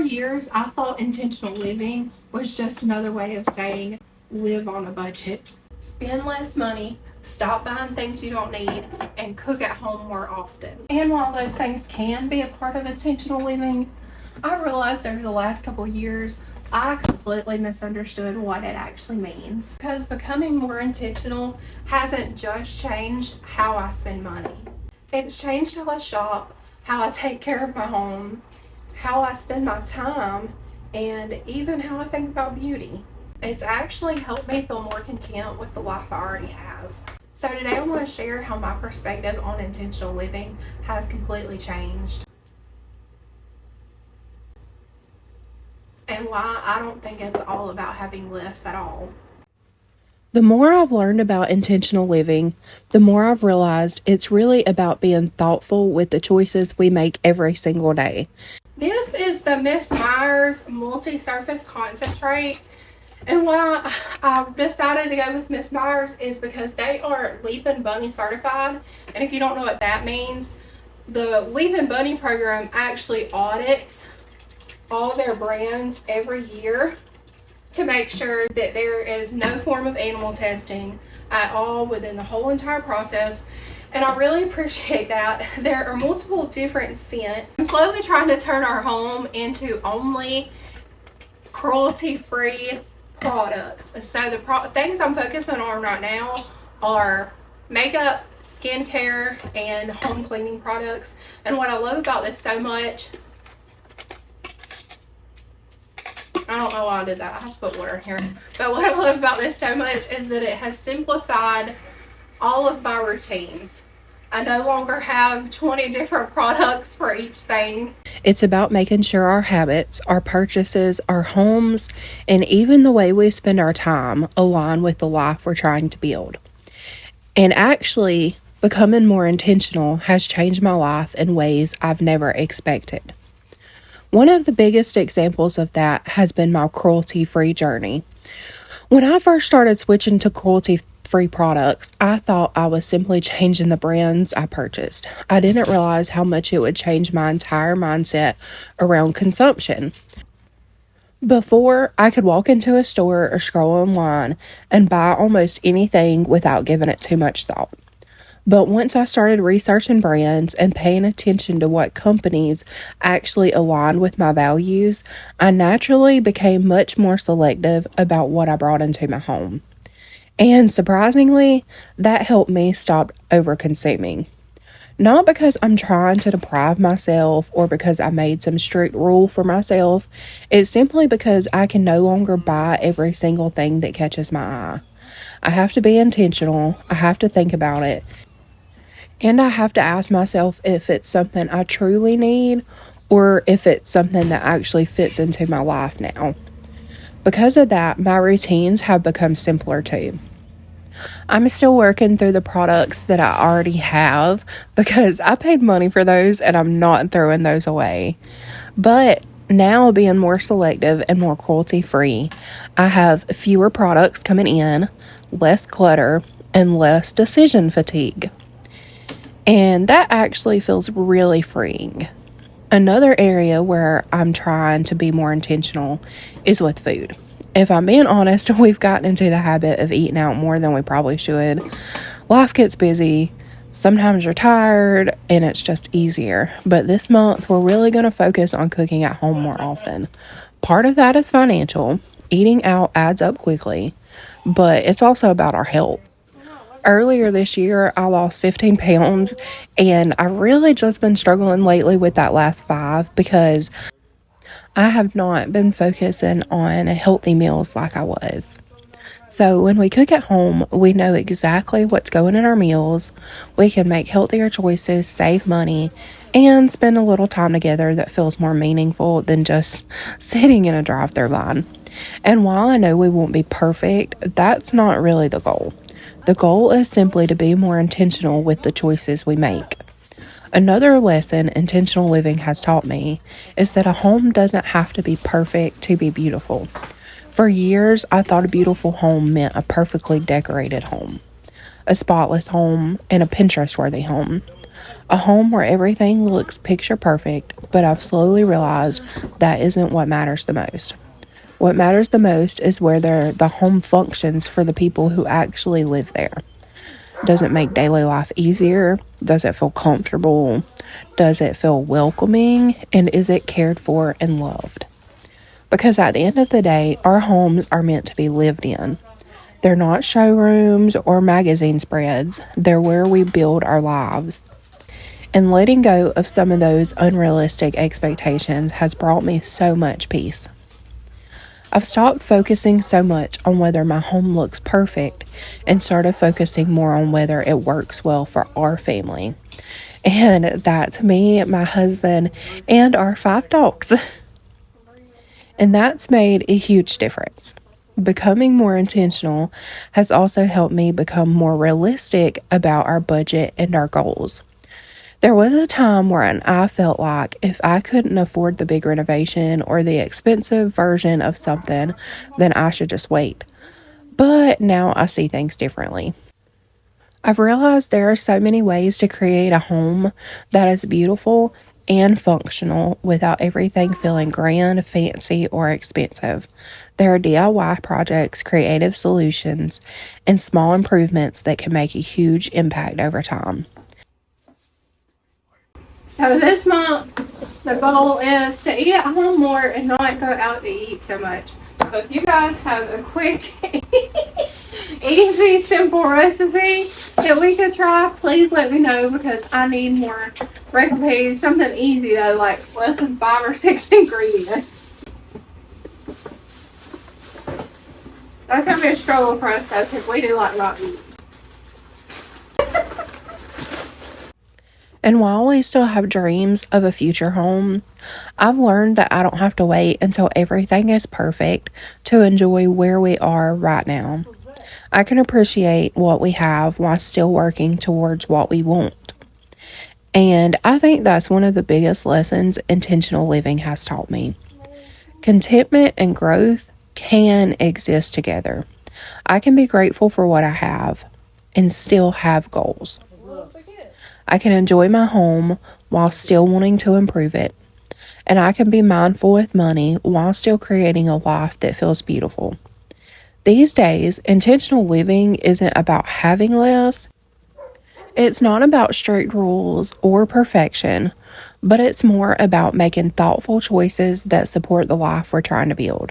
years, I thought intentional living was just another way of saying live on a budget. Spend less money, stop buying things you don't need, and cook at home more often. And while those things can be a part of intentional living, I realized over the last couple years I completely misunderstood what it actually means. Because becoming more intentional hasn't just changed how I spend money. It's changed how I shop, how I take care of my home, how I spend my time, and even how I think about beauty. It's actually helped me feel more content with the life I already have. So today I want to share how my perspective on intentional living has completely changed, and why I don't think it's all about having less at all. The more I've learned about intentional living, the more I've realized it's really about being thoughtful with the choices we make every single day. This is the Miss Myers Multi-Surface Concentrate. And why I decided to go with Miss Myers is because they are Leap and Bunny certified. And if you don't know what that means, the Leap and Bunny program actually audits all their brands every year to make sure that there is no form of animal testing at all within the whole entire process. And I really appreciate that. There are multiple different scents. I'm slowly trying to turn our home into only cruelty-free products. So the things I'm focusing on right now are makeup, skincare, and home cleaning products. And what I love about this so much, I don't know why I did that. I have to put water in here. But what I love about this so much is that it has simplified all of my routines. I no longer have 20 different products for each thing. It's about making sure our habits, our purchases, our homes, and even the way we spend our time align with the life we're trying to build. And actually, becoming more intentional has changed my life in ways I've never expected. One of the biggest examples of that has been my cruelty-free journey. When I first started switching to cruelty-free products, I thought I was simply changing the brands I purchased. I didn't realize how much it would change my entire mindset around consumption. Before, I could walk into a store or scroll online and buy almost anything without giving it too much thought. But once I started researching brands and paying attention to what companies actually aligned with my values, I naturally became much more selective about what I brought into my home. And surprisingly, that helped me stop overconsuming. Not because I'm trying to deprive myself or because I made some strict rule for myself. It's simply because I can no longer buy every single thing that catches my eye. I have to be intentional. I have to think about it. And I have to ask myself if it's something I truly need or if it's something that actually fits into my life now. Because of that, my routines have become simpler too. I'm still working through the products that I already have because I paid money for those and I'm not throwing those away. But now, being more selective and more cruelty-free, I have fewer products coming in, less clutter, and less decision fatigue. And that actually feels really freeing. Another area where I'm trying to be more intentional is with food. If I'm being honest, we've gotten into the habit of eating out more than we probably should. Life gets busy. Sometimes you're tired and it's just easier. But this month, we're really going to focus on cooking at home more often. Part of that is financial. Eating out adds up quickly, but it's also about our health. Earlier this year, I lost 15 pounds, and I really just been struggling lately with that last 5 because I have not been focusing on healthy meals like I was. So when we cook at home, we know exactly what's going in our meals. We can make healthier choices, save money, and spend a little time together that feels more meaningful than just sitting in a drive-thru line. And while I know we won't be perfect, that's not really the goal. The goal is simply to be more intentional with the choices we make. Another lesson intentional living has taught me is that a home doesn't have to be perfect to be beautiful. For years, I thought a beautiful home meant a perfectly decorated home, a spotless home, and a Pinterest-worthy home. A home where everything looks picture perfect, but I've slowly realized that isn't what matters the most. What matters the most is whether the home functions for the people who actually live there. Does it make daily life easier? Does it feel comfortable? Does it feel welcoming? And is it cared for and loved? Because at the end of the day, our homes are meant to be lived in. They're not showrooms or magazine spreads, they're where we build our lives. And letting go of some of those unrealistic expectations has brought me so much peace. I've stopped focusing so much on whether my home looks perfect and started focusing more on whether it works well for our family. And that's me, my husband, and our 5 dogs. And that's made a huge difference. Becoming more intentional has also helped me become more realistic about our budget and our goals. There was a time when I felt like if I couldn't afford the big renovation or the expensive version of something, then I should just wait. But now I see things differently. I've realized there are so many ways to create a home that is beautiful and functional without everything feeling grand, fancy, or expensive. There are DIY projects, creative solutions, and small improvements that can make a huge impact over time. So this month, the goal is to eat at home more and not go out to eat so much. So if you guys have a quick, easy, simple recipe that we could try, please let me know because I need more recipes. Something easy though, like less than 5 or 6 ingredients. That's gonna be a struggle for us though, because we do like not eat. And while we still have dreams of a future home, I've learned that I don't have to wait until everything is perfect to enjoy where we are right now. I can appreciate what we have while still working towards what we want. And I think that's one of the biggest lessons intentional living has taught me. Contentment and growth can exist together. I can be grateful for what I have and still have goals. I can enjoy my home while still wanting to improve it. And I can be mindful with money while still creating a life that feels beautiful. These days, intentional living isn't about having less. It's not about strict rules or perfection, but it's more about making thoughtful choices that support the life we're trying to build.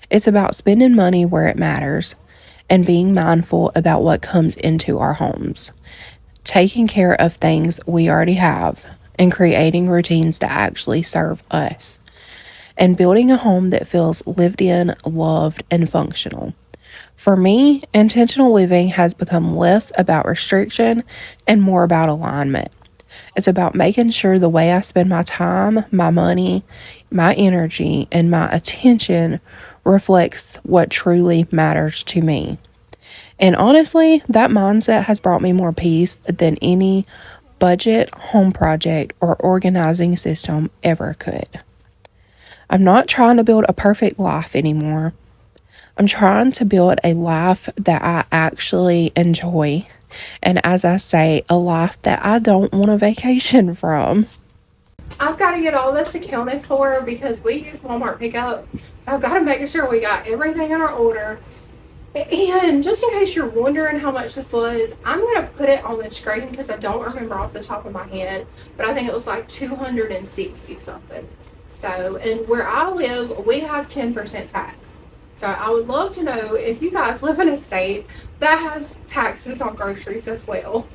It's about spending money where it matters and being mindful about what comes into our homes. Taking care of things we already have and creating routines that actually serve us, and building a home that feels lived in, loved, and functional. For me, intentional living has become less about restriction and more about alignment. It's about making sure the way I spend my time, my money, my energy, and my attention reflects what truly matters to me. And honestly, that mindset has brought me more peace than any budget, home project, or organizing system ever could. I'm not trying to build a perfect life anymore. I'm trying to build a life that I actually enjoy. And as I say, a life that I don't want a vacation from. I've got to get all this accounted for because we use Walmart pickup. So I've got to make sure we got everything in our order. And just in case you're wondering how much this was, I'm going to put it on the screen because I don't remember off the top of my head, but I think it was like 260 something. So, and where I live, we have 10% tax. So I would love to know if you guys live in a state that has taxes on groceries as well.